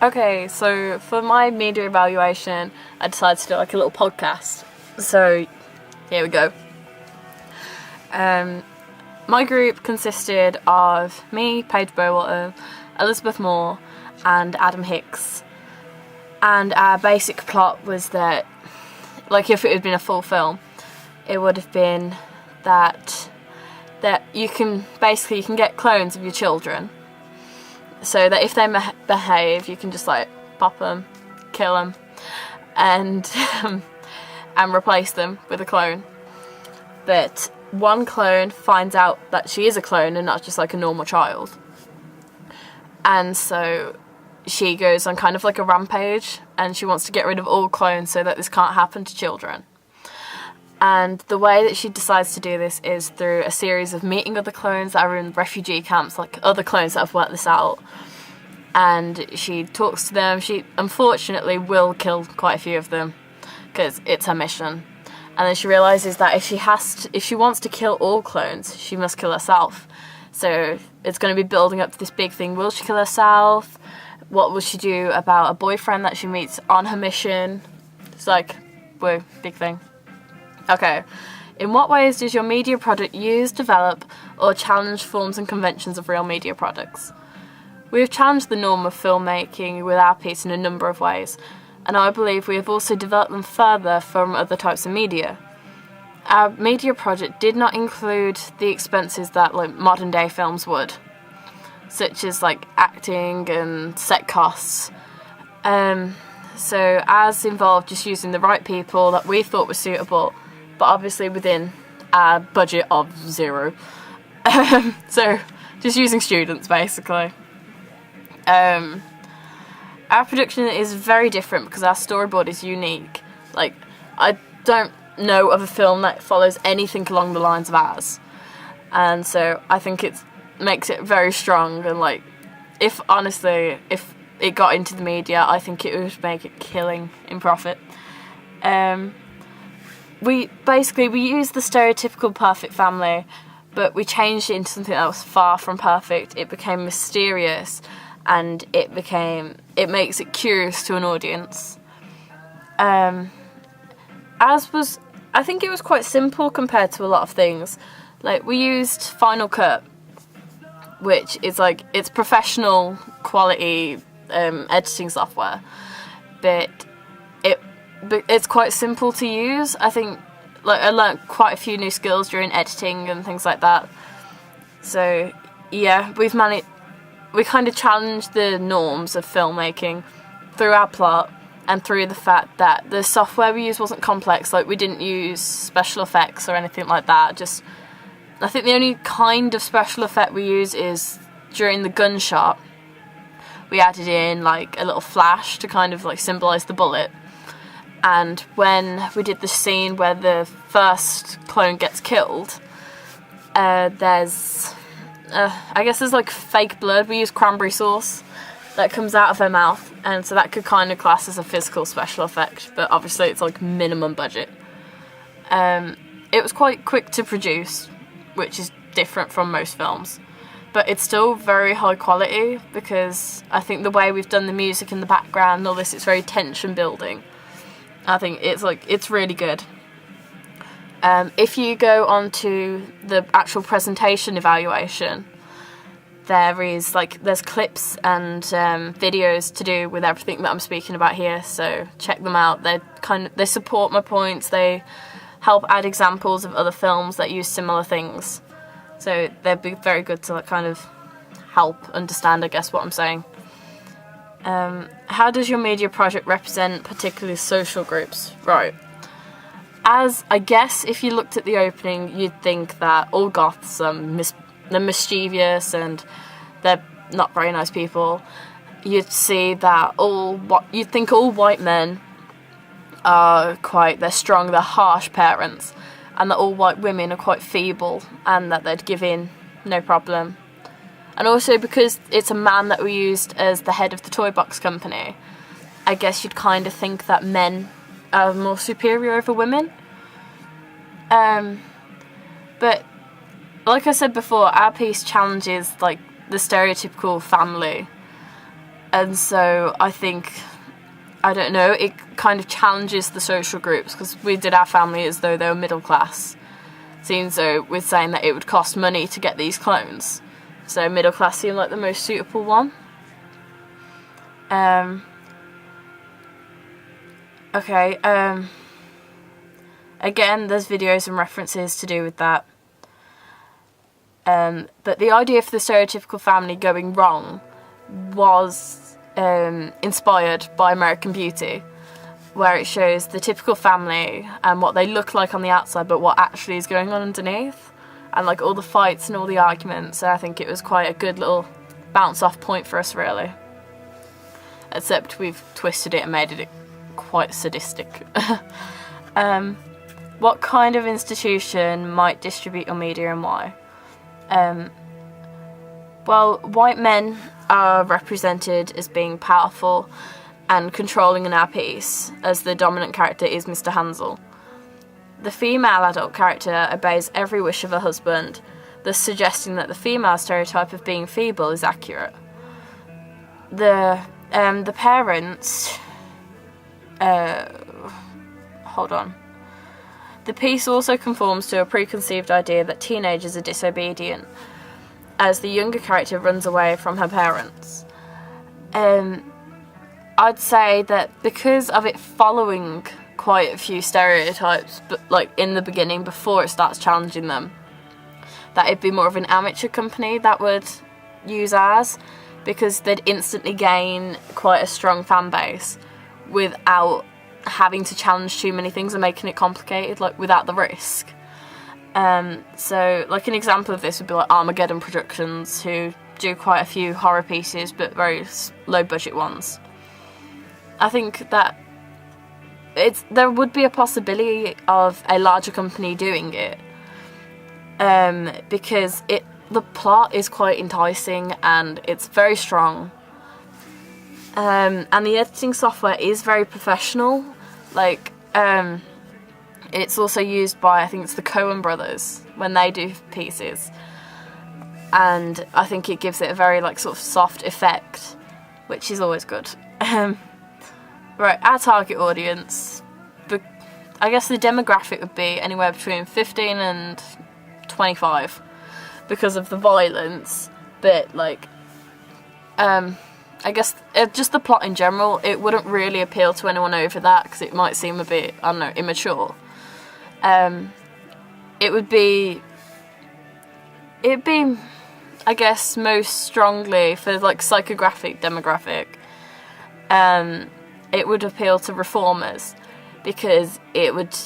Okay, so for my media evaluation, I decided to do like a little podcast. So here we go. My group consisted of me, Paige Bowater, Elizabeth Moore, and Adam Hicks. And our basic plot was that, like, if it had been a full film, it would have been that you can get clones of your children. So that if they behave, you can just like pop them, kill them, and replace them with a clone. But one clone finds out that she is a clone and not just like a normal child, and so she goes on kind of like a rampage, and she wants to get rid of all clones so that this can't happen to children. And the way that she decides to do this is through a series of meeting other clones that are in refugee camps, like other clones that have worked this out. And she talks to them. She unfortunately will kill quite a few of them because it's her mission. And then she realises that if she wants to kill all clones, she must kill herself. So it's going to be building up to this big thing. Will she kill herself? What will she do about a boyfriend that she meets on her mission? It's like, whoa, big thing. Okay, in what ways does your media product use, develop, or challenge forms and conventions of real media products? We have challenged the norm of filmmaking with our piece in a number of ways, and I believe we have also developed them further from other types of media. Our media project did not include the expenses that like modern day films would, such as like acting and set costs. So ours involved just using the right people that we thought were suitable, but obviously within our budget of zero. So just using students basically. Our production is very different because our storyboard is unique. Like, I don't know of a film that follows anything along the lines of ours, and so I think it makes it very strong. And like, if it got into the media, I think it would make it killing in profit. We used the stereotypical perfect family, but we changed it into something that was far from perfect. It became mysterious, and it makes it curious to an audience. I think it was quite simple compared to a lot of things. Like, we used Final Cut, which is like, it's professional quality editing software, but it's quite simple to use. I think, like, I learnt quite a few new skills during editing and things like that. So yeah, we kind of challenged the norms of filmmaking through our plot and through the fact that the software we used wasn't complex. Like, we didn't use special effects or anything like that. I think the only kind of special effect we use is during the gunshot. We added in like a little flash to kind of like symbolise the bullet. And when we did the scene where the first clone gets killed, there's like fake blood. We use cranberry sauce that comes out of her mouth, and so that could kind of class as a physical special effect, but obviously it's like minimum budget. It was quite quick to produce, which is different from most films, but it's still very high quality because I think the way we've done the music in the background and all this, it's very tension building. I think it's really good. If you go on to the actual presentation evaluation, there's clips and videos to do with everything that I'm speaking about here, so check them out. They support my points. They help add examples of other films that use similar things, so they'd be very good to kind of help understand, I guess, what I'm saying. How does your media project represent particularly social groups? Right. As, I guess, if you looked at the opening, you'd think that all goths are they're mischievous and they're not very nice people. You'd see that you'd think all white men are they're strong, they're harsh parents, and that all white women are quite feeble and that they'd give in, no problem. And also because it's a man that we used as the head of the toy box company, I guess you'd kind of think that men are more superior over women. But like I said before, our piece challenges like the stereotypical family, And so I think, I don't know, it kind of challenges the social groups, because we did our family as though they were middle class. Seems though we're saying that it would cost money to get these clones. So middle class seemed like the most suitable one. Okay, again, there's videos and references to do with that. But the idea for the stereotypical family going wrong was inspired by American Beauty, where it shows the typical family and what they look like on the outside, but what actually is going on underneath, and like all the fights and all the arguments. So I think it was quite a good little bounce off point for us, really. Except we've twisted it and made it quite sadistic. What kind of institution might distribute your media and why? Well, white men are represented as being powerful and controlling in our piece, as the dominant character is Mr. Hansel. The female adult character obeys every wish of her husband, thus suggesting that the female stereotype of being feeble is accurate. The parents... hold on. The piece also conforms to a preconceived idea that teenagers are disobedient, as the younger character runs away from her parents. I'd say that because of it following quite a few stereotypes, but like in the beginning, before it starts challenging them, that it'd be more of an amateur company that would use ours, because they'd instantly gain quite a strong fan base without having to challenge too many things and making it complicated, like without the risk. So like an example of this would be like Armageddon Productions, who do quite a few horror pieces but very low budget ones. I think that there would be a possibility of a larger company doing it, because the plot is quite enticing and it's very strong. And the editing software is very professional. Like, it's also used by, I think it's the Coen brothers when they do pieces. And I think it gives it a very, like, sort of soft effect, which is always good. Right, our target audience. I guess the demographic would be anywhere between 15 and 25 because of the violence. But, like, I guess just the plot in general, it wouldn't really appeal to anyone over that because it might seem a bit, I don't know, immature. It'd be, I guess, most strongly for like psychographic demographic. It would appeal to reformers because it would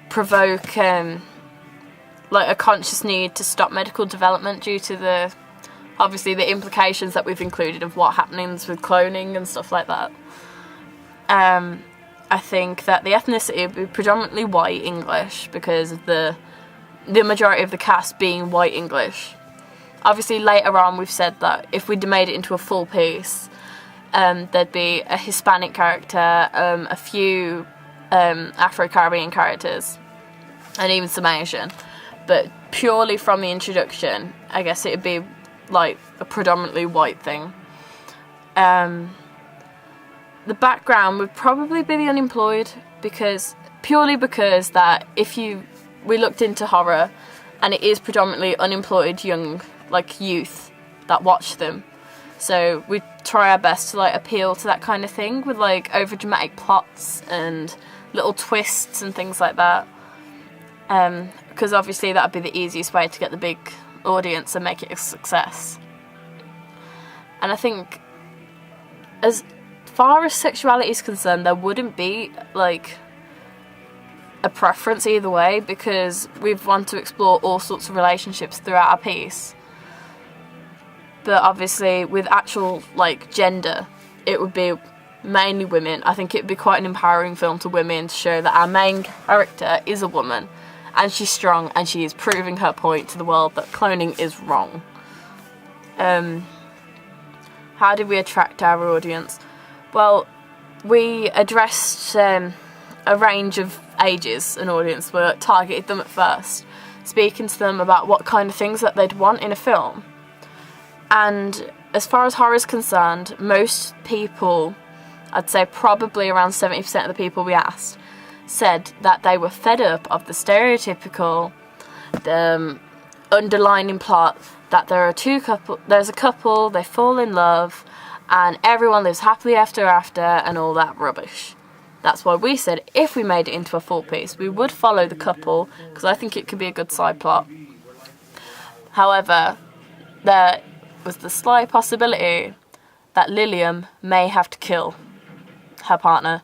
provoke like a conscious need to stop medical development due to obviously the implications that we've included of what happens with cloning and stuff like that. I think that the ethnicity would be predominantly white English because of the majority of the cast being white English. Obviously later on we've said that if we'd made it into a full piece, there'd be a Hispanic character, a few Afro-Caribbean characters, and even some Asian. But purely from the introduction, I guess it'd be like a predominantly white thing. The background would probably be the unemployed, purely because that we looked into horror and it is predominantly unemployed young, like youth that watch them. So we try our best to like appeal to that kind of thing with like over dramatic plots and little twists and things like that. Because obviously that would be the easiest way to get the big audience and make it a success. And I think as far as sexuality is concerned, there wouldn't be like a preference either way, because we want to explore all sorts of relationships throughout our piece. But obviously with actual like gender, it would be mainly women. I think it would be quite an empowering film to women to show that our main character is a woman and she's strong and she is proving her point to the world that cloning is wrong. How did we attract our audience? Well, we addressed a range of ages and audience. We targeted them at first, speaking to them about what kind of things that they'd want in a film. And as far as horror is concerned, most people, I'd say probably around 70% of the people we asked, said that they were fed up of the stereotypical underlining plot that there's a couple, they fall in love, and everyone lives happily ever after, and all that rubbish. That's why we said if we made it into a full piece, we would follow the couple, because I think it could be a good side plot. However, there was the slight possibility that Lilium may have to kill her partner,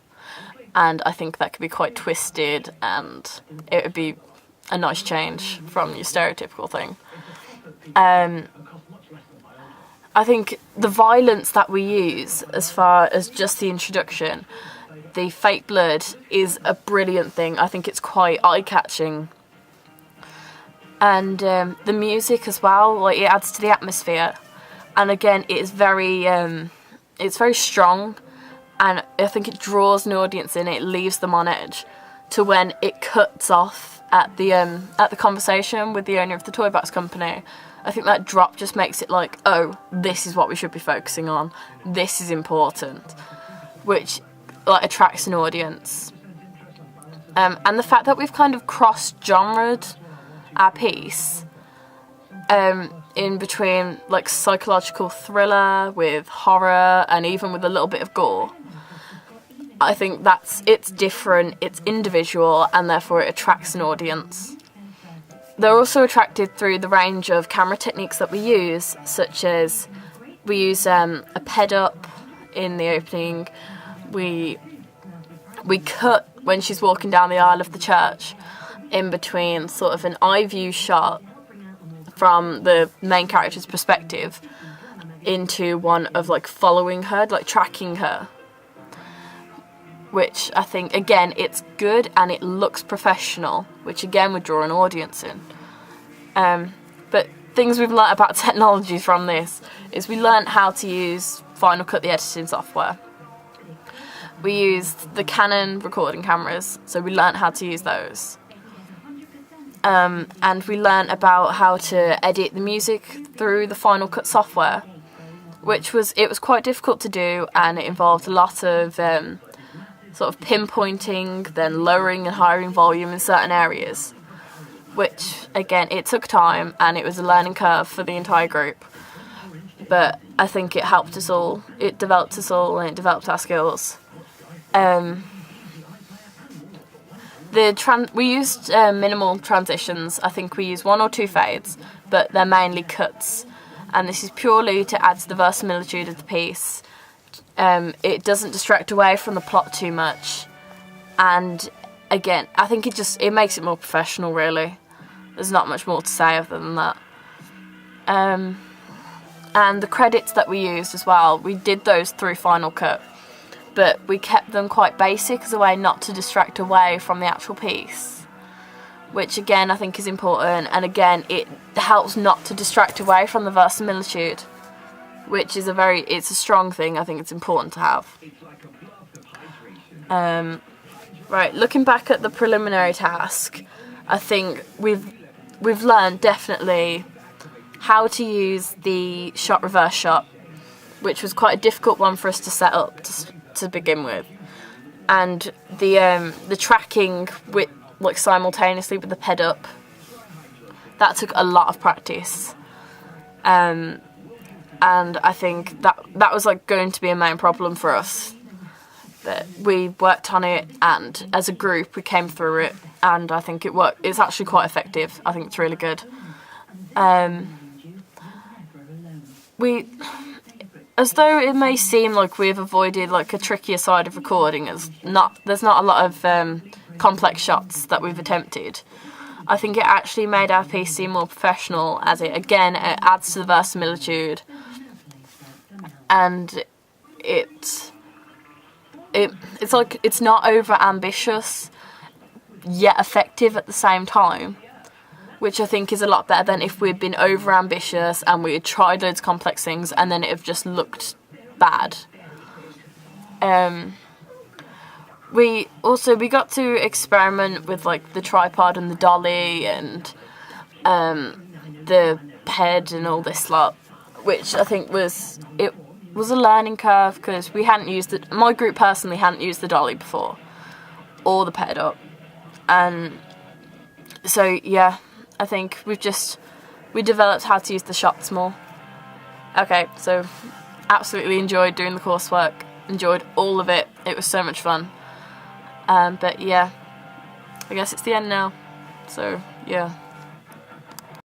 and I think that could be quite twisted, and it would be a nice change from your stereotypical thing. I think the violence that we use as far as just the introduction, the fake blood, is a brilliant thing. I think it's quite eye-catching. And the music as well, like, it adds to the atmosphere. And again, it is it's very strong, and I think it draws an audience in. It leaves them on edge to when it cuts off at the conversation with the owner of the toy box company. I think that drop just makes it like, oh, this is what we should be focusing on. This is important, which like attracts an audience. And the fact that we've kind of cross-genred our piece in between like psychological thriller with horror and even with a little bit of gore, I think it's different, it's individual, and therefore it attracts an audience. They're also attracted through the range of camera techniques that we use, such as we use a ped up in the opening. We cut when she's walking down the aisle of the church in between sort of an eye view shot from the main character's perspective into one of like following her, like tracking her. Which I think, again, it's good and it looks professional, which again would draw an audience in. But things we've learnt about technology from this is we learnt how to use Final Cut, the editing software. We used the Canon recording cameras, so we learnt how to use those. And we learnt about how to edit the music through the Final Cut software, which was quite difficult to do, and it involved a lot of sort of pinpointing, then lowering and highering volume in certain areas, which, again, it took time and it was a learning curve for the entire group. But I think it helped us all, it developed us all, and it developed our skills. We used minimal transitions. I think we used 1 or 2 fades, but they're mainly cuts. And this is purely to add to the verisimilitude of the piece. It doesn't distract away from the plot too much, and again, I think it makes it more professional, really. There's not much more to say other than that. And the credits that we used as well, we did those through Final Cut, but we kept them quite basic as a way not to distract away from the actual piece, which again I think is important, and again it helps not to distract away from the verisimilitude, which is it's a strong thing. I think it's important to have. Right, looking back at the preliminary task, I think we've learned definitely how to use the shot reverse shot, which was quite a difficult one for us to set up to begin with, and the tracking with like simultaneously with the ped up, that took a lot of practice. And I think that was like going to be a main problem for us. But we worked on it, and as a group we came through it, and I think it worked. It's actually quite effective. I think it's really good. As though it may seem like we've avoided like a trickier side of recording, there's not a lot of complex shots that we've attempted. I think it actually made our piece seem more professional, as it adds to the verisimilitude, and it's like it's not over ambitious yet effective at the same time, which I think is a lot better than if we'd been over ambitious and we had tried loads of complex things and then it have just looked bad. We got to experiment with like the tripod and the dolly and the ped and all this lot, which I think was a learning curve, because we hadn't used it. My group personally hadn't used the dolly before, or the paired up, and so yeah, I think we developed how to use the shots more. Okay, so absolutely enjoyed doing the coursework, enjoyed all of it. It was so much fun. But yeah, I guess it's the end now. So yeah.